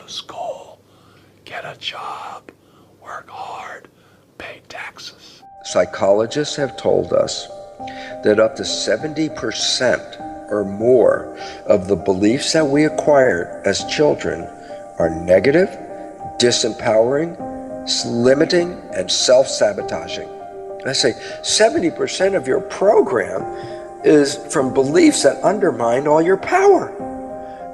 to school, get a job, work hard, pay taxes. Psychologists have told us that up to 70% or more of the beliefs that we acquired as children are negative, disempowering, limiting, and self-sabotaging. I say 70% of your program is from beliefs that undermine all your power.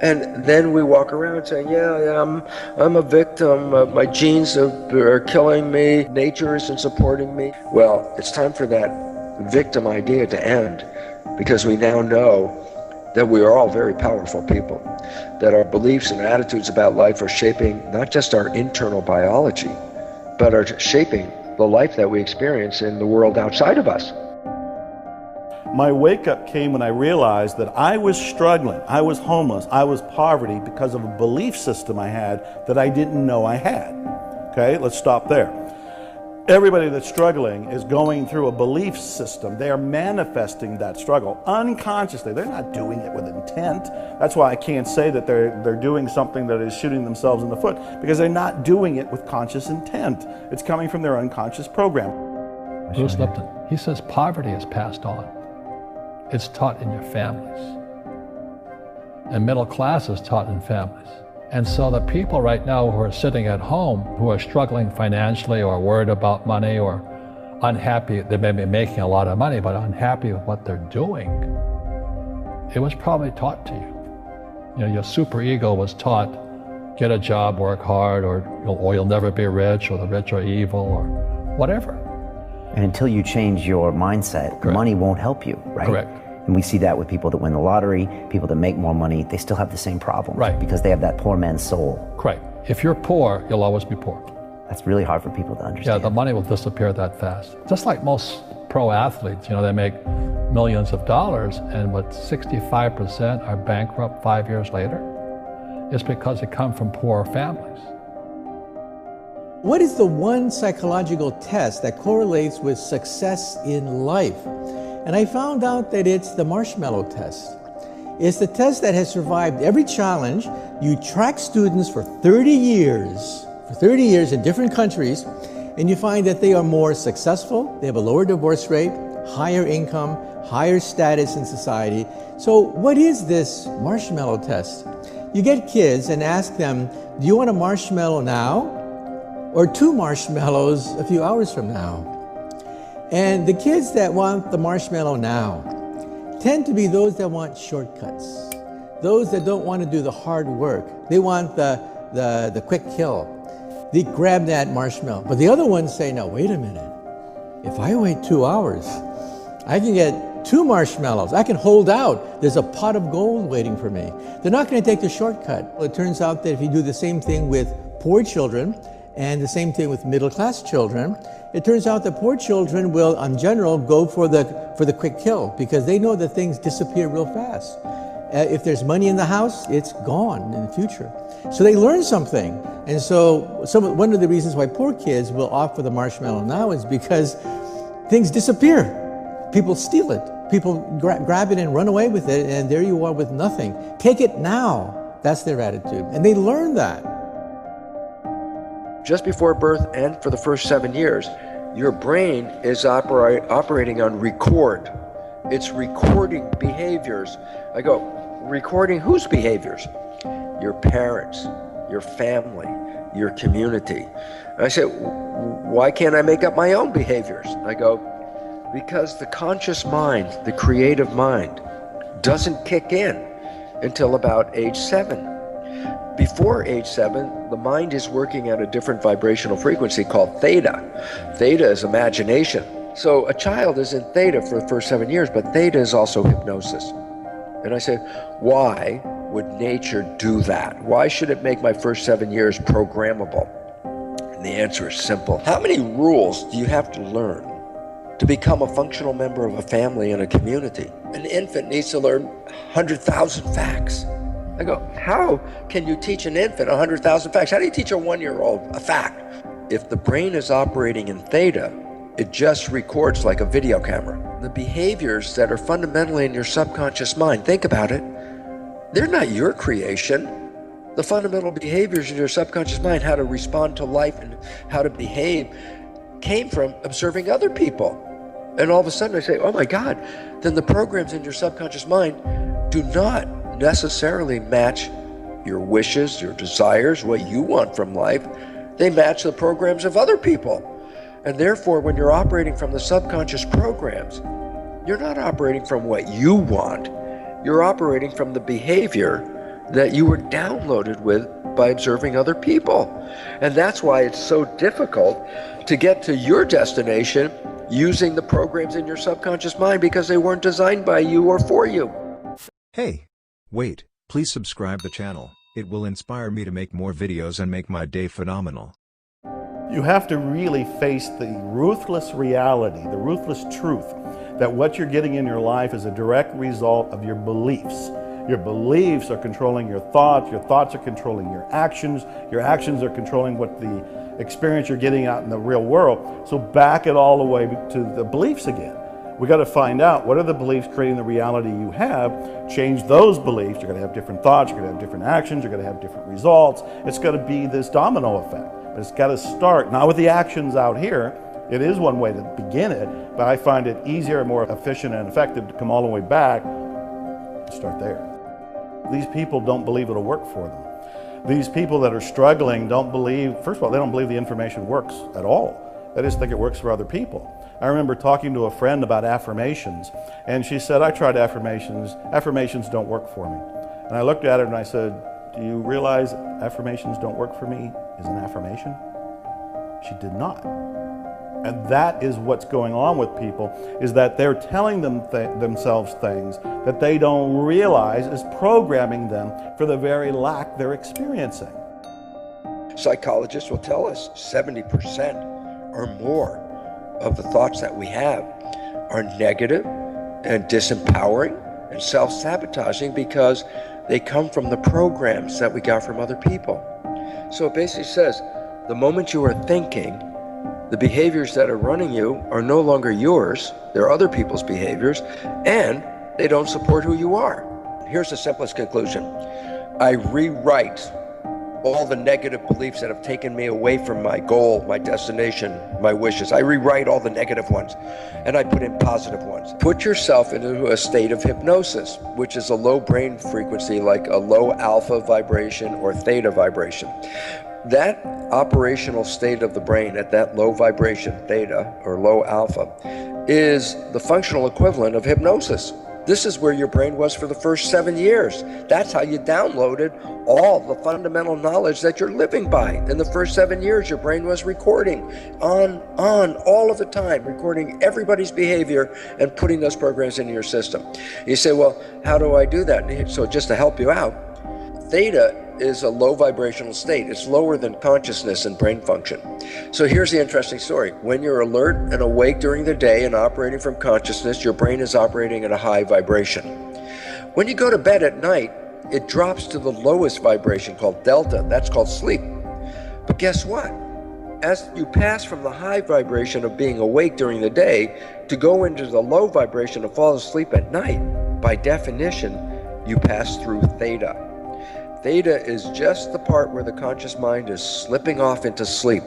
And then we walk around saying, I'm a victim, my genes are killing me, nature isn't supporting me. Well, it's time for that victim idea to end, because we now know that we are all very powerful people, that our beliefs and attitudes about life are shaping not just our internal biology, but are shaping the life that we experience in the world outside of us. My wake-up came when I realized that I was struggling, I was homeless, I was poverty because of a belief system I had that I didn't know I had. Okay, let's stop there. Everybody that's struggling is going through a belief system. They are manifesting that struggle unconsciously. They're not doing it with intent. That's why I can't say that they're doing something that is shooting themselves in the foot, because they're not doing it with conscious intent. It's coming from their unconscious program. Bruce Lipton, he says poverty is passed on. It's taught in your families. And middle class is taught in families. And so the people right now who are sitting at home, who are struggling financially or worried about money or unhappy, they may be making a lot of money, but unhappy with what they're doing, it was probably taught to you. You know, your super ego was taught, get a job, work hard, or you'll never be rich, or the rich are evil, or whatever. And until you change your mindset, Correct. Money won't help you, right? Correct. And we see that with people that win the lottery, people that make more money, they still have the same problems. Right. Because they have that poor man's soul. Correct. If you're poor, you'll always be poor. That's really hard for people to Yeah, understand. the money will disappear that fast. Just like most pro athletes, they make millions of dollars, and what 65% are bankrupt 5 years later, it's because they come from poor families. What is the one psychological test that correlates with success in life? And I found out that it's the marshmallow test. It's the test that has survived every challenge. You track students for 30 years in different countries, and you find that they are more successful, they have a lower divorce rate, higher income, higher status in society. So what is this marshmallow test? You get kids and ask them, do you want a marshmallow now or 2 marshmallows a few hours from now? And the kids that want the marshmallow now tend to be those that want shortcuts, those that don't want to do the hard work. They want the quick kill. They grab that marshmallow. But the other ones say, no, wait a minute. If I wait 2 hours, I can get 2 marshmallows. I can hold out. There's a pot of gold waiting for me. They're not going to take the shortcut. Well, it turns out that if you do the same thing with poor children and the same thing with middle-class children, it turns out that poor children will, in general, go for the quick kill because they know that things disappear real fast. If there's money in the house, it's gone in the future. So they learn something. And so one of the reasons why poor kids will opt for the marshmallow now is because things disappear. People steal it. People grab it and run away with it, and there you are with nothing. Take it now. That's their attitude. And they learn that. Just before birth and for the first 7 years, your brain is operating on record. It's recording behaviors. I go, recording whose behaviors? Your parents, your family, your community. And I said, why can't I make up my own behaviors? I go, because the conscious mind, the creative mind, doesn't kick in until about age 7. Before age 7, the mind is working at a different vibrational frequency called theta. Theta is imagination. So a child is in theta for the first 7 years, but theta is also hypnosis. And I said, why would nature do that? Why should it make my first 7 years programmable? And the answer is simple. How many rules do you have to learn to become a functional member of a family and a community? An infant needs to learn 100,000 facts. I go, how can you teach an infant 100,000 facts? How do you teach a 1-year-old a fact? If the brain is operating in theta, it just records like a video camera. The behaviors that are fundamentally in your subconscious mind, think about it, they're not your creation. The fundamental behaviors in your subconscious mind, how to respond to life and how to behave, came from observing other people. And all of a sudden I say, oh my God, then the programs in your subconscious mind do not necessarily match your wishes, your desires, what you want from life. They match the programs of other people. And therefore, when you're operating from the subconscious programs, you're not operating from what you want. You're operating from the behavior that you were downloaded with by observing other people. And that's why it's so difficult to get to your destination using the programs in your subconscious mind, because they weren't designed by you or for you. Hey, wait, please subscribe the channel. It will inspire me to make more videos and make my day phenomenal. You have to really face the ruthless reality, the ruthless truth, that what you're getting in your life is a direct result of your beliefs. Your beliefs are controlling your thoughts are controlling your actions are controlling what the experience you're getting out in the real world. So back it all the way to the beliefs again. We got to find out what are the beliefs creating the reality you have, change those beliefs. You're going to have different thoughts, you're going to have different actions, you're going to have different results. It's going to be this domino effect. But it's got to start, not with the actions out here. It is one way to begin it, but I find it easier, more efficient and effective to come all the way back and start there. These people don't believe it'll work for them. These people that are struggling don't believe, first of all, they don't believe the information works at all. They just think it works for other people. I remember talking to a friend about affirmations, and she said, I tried affirmations. Affirmations don't work for me. And I looked at her and I said, do you realize affirmations don't work for me is an affirmation? She did not. And that is what's going on with people, is that they're telling themselves things that they don't realize is programming them for the very lack they're experiencing. Psychologists will tell us 70% or more of the thoughts that we have are negative and disempowering and self-sabotaging because they come from the programs that we got from other people. So it basically says, the moment you are thinking, the behaviors that are running you are no longer yours, they're other people's behaviors, and they don't support who you are. Here's the simplest conclusion. I rewrite all the negative beliefs that have taken me away from my goal, my destination, my wishes. I rewrite all the negative ones, and I put in positive ones. Put yourself into a state of hypnosis, which is a low brain frequency, like a low alpha vibration or theta vibration. That operational state of the brain at that low vibration, theta or low alpha, is the functional equivalent of hypnosis. This is where your brain was for the first 7 years. That's how you downloaded all the fundamental knowledge that you're living by. In the first 7 years, your brain was recording on all of the time, recording everybody's behavior and putting those programs into your system. You say, well, how do I do that? So just to help you out, theta is a low vibrational state. It's lower than consciousness and brain function. So here's the interesting story. When you're alert and awake during the day and operating from consciousness, your brain is operating at a high vibration. When you go to bed at night, it drops to the lowest vibration called delta. That's called sleep. But guess what? As you pass from the high vibration of being awake during the day to go into the low vibration of fall asleep at night, by definition, you pass through theta. Theta is just the part where the conscious mind is slipping off into sleep.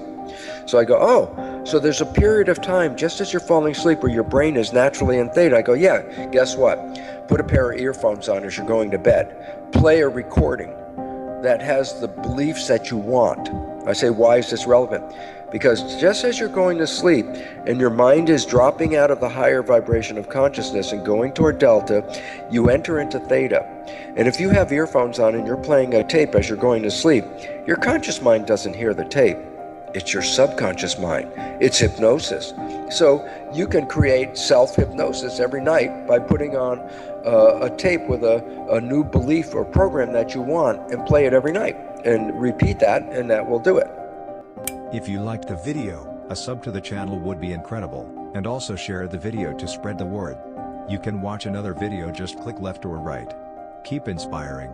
So I go, oh, so there's a period of time just as you're falling asleep where your brain is naturally in theta. I go, yeah, guess what? Put a pair of earphones on as you're going to bed. Play a recording that has the beliefs that you want. I say, why is this relevant? Because just as you're going to sleep and your mind is dropping out of the higher vibration of consciousness and going toward delta, you enter into theta. And if you have earphones on and you're playing a tape as you're going to sleep, your conscious mind doesn't hear the tape. It's your subconscious mind. It's hypnosis. So you can create self-hypnosis every night by putting on a tape with a new belief or program that you want and play it every night. And repeat that, and that will do it. If you liked the video, a sub to the channel would be incredible, and also share the video to spread the word. You can watch another video, just click left or right. Keep inspiring.